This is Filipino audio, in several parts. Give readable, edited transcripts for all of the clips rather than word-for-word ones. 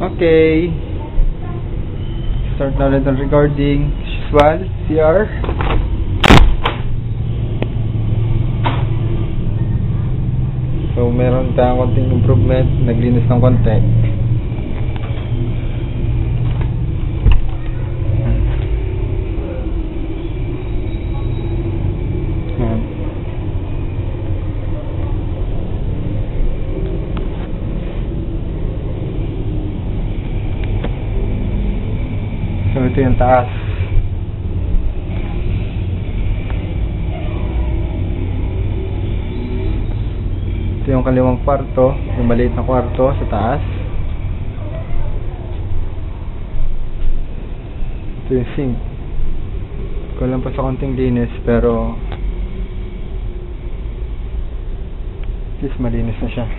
Okay. Start na ulit ang recording. Usual, CR. So, meron tayong konting improvement. Naglinis ng konti. So, ito yung taas. Ito yung kaliwang kwarto, yung maliit na kwarto sa taas. Ito yung sink. Kulang pa sa konting linis, pero at least malinis na siya.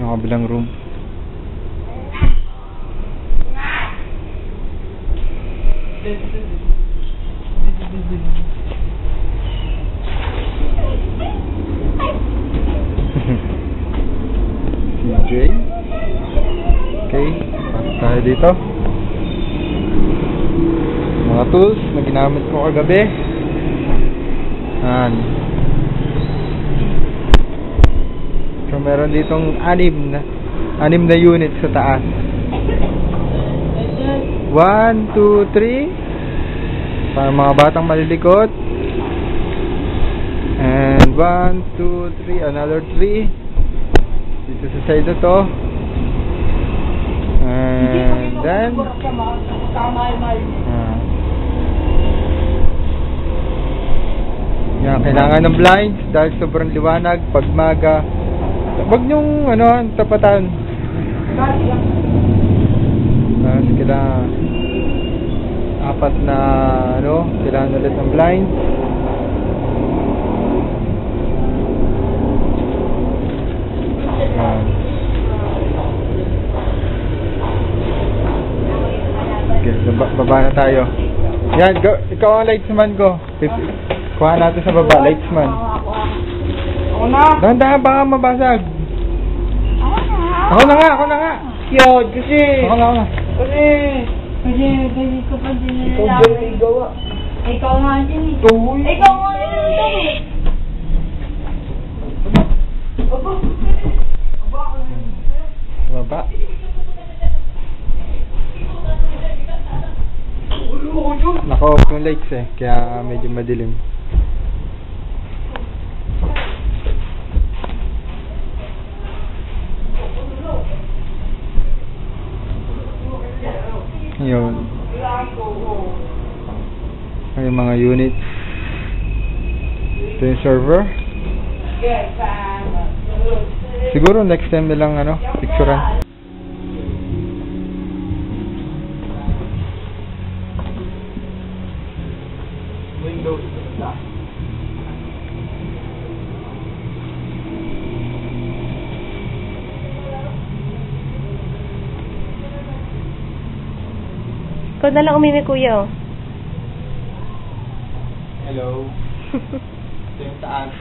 Yung kabilang room. CJ. Okay, pasok tayo dito. Mga tools na ginamit ko kagabi. Yan. So, meron ditong anim na unit sa taas. 1, 2, 3 para mga batang malilikot. And 1, 2, 3, another 3 dito sa side na to. And then yan, kailangan ng blinds dahil sobrang liwanag pag maga. Wag nyong tapatan. Tapos kailangan apat na kailangan ulit ng blinds. Okay, baba na tayo. Yan, go, ikaw ang lightsman ko. Kuha natin sa baba, lightsman. Dahan-dahan baka mabasag. Ako na nga. Yun, kasi Ako na. Kasi ko pa din Ikaw nila. dyan gawa. Ikaw nga din eh. Tuhoy. Ikaw nga din eh. Baba. Naka-off yung lights kaya medyo madilim. Yun. Ay, yung mga units. Ito yung server. Siguro next time nilang picturean. Windows. Ikaw na lang umimi, kuya. Hello. Ito yung taas.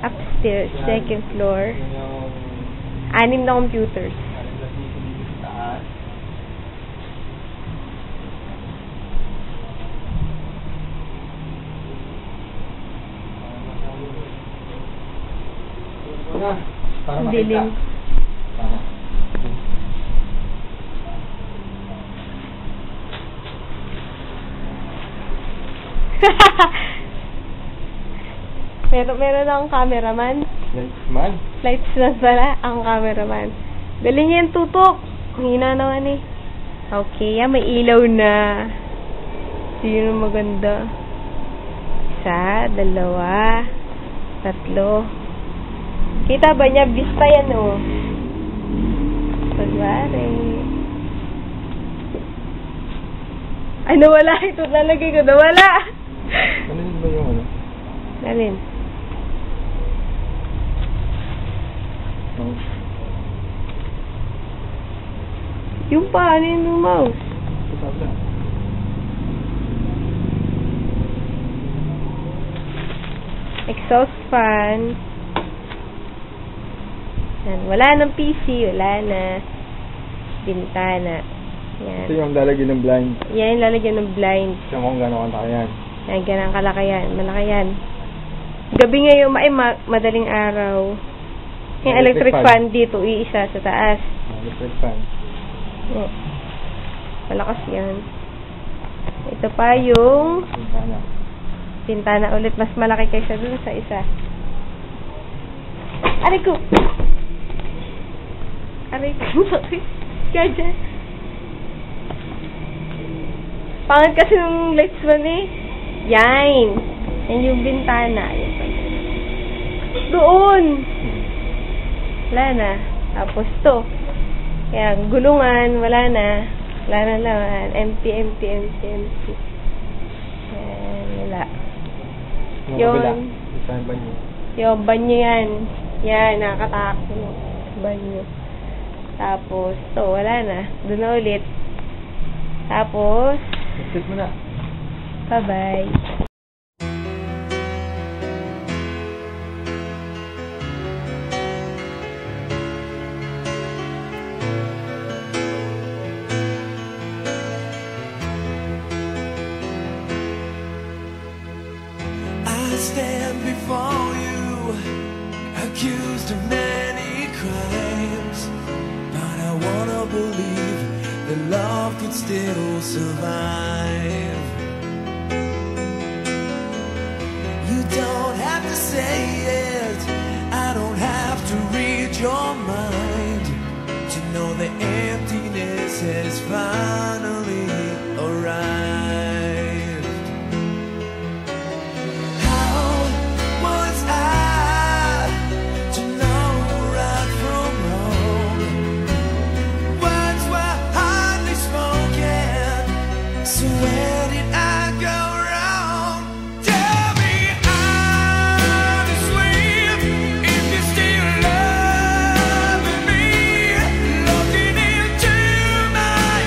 Upstairs, second floor. Ito yung 6 na computers. dito sa taas. Para makita. Dilim. Meron akong cameraman. Lightsman. Lightsman pala ang cameraman. Dali niya yung tutok. Ang hina naman eh. Okay, may ilaw na. Sino maganda? 1, 2, 3. Kita ba niya? Vista yan Pagwari. Ay, nawala. Ito lalagay ko. Nawala. Ano yun ba yung Alin? Yung pa, ano yung mouse? Exhaust fan. Yan. Wala ng PC. Wala na. Bintana. Yan. Ito yung lalagyan ng blind. Yan yung lalagyan ng blind. Siya kung gano'n kanta yan. Yan, ganang kalaki yan. Malaki yan. Gabi ngayon, madaling araw. Yung electric fan dito, iisa sa taas. Electric fan. Oh. Malakas yan. Ito pa yung Bintana. bintana ulit. Mas malaki kaysa dun sa isa. Aray ko! Aray ko. Kaya pangit kasi yung lights mo eh. Yan. Yan yung bintana. Doon! Wala na. Tapos to. Kaya gulungan, wala na. Wala na naman. Empty. Yan, wala. Yun. Saan ba niyo? Yung banyo yan. Yan, nakakatakot yung banyo. Tapos, to, wala na. Doon na ulit. Tapos, Exit mo na. bye-bye. I stand before you, accused of many crimes, but I wanna believe that love could still survive. You don't have to say it, I don't have to read your mind to know the emptiness has finally arrived. So where did I go wrong? Tell me honestly if you're still loving me. Looking into my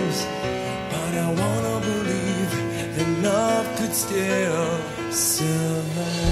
times, but I wanna believe that love could still survive.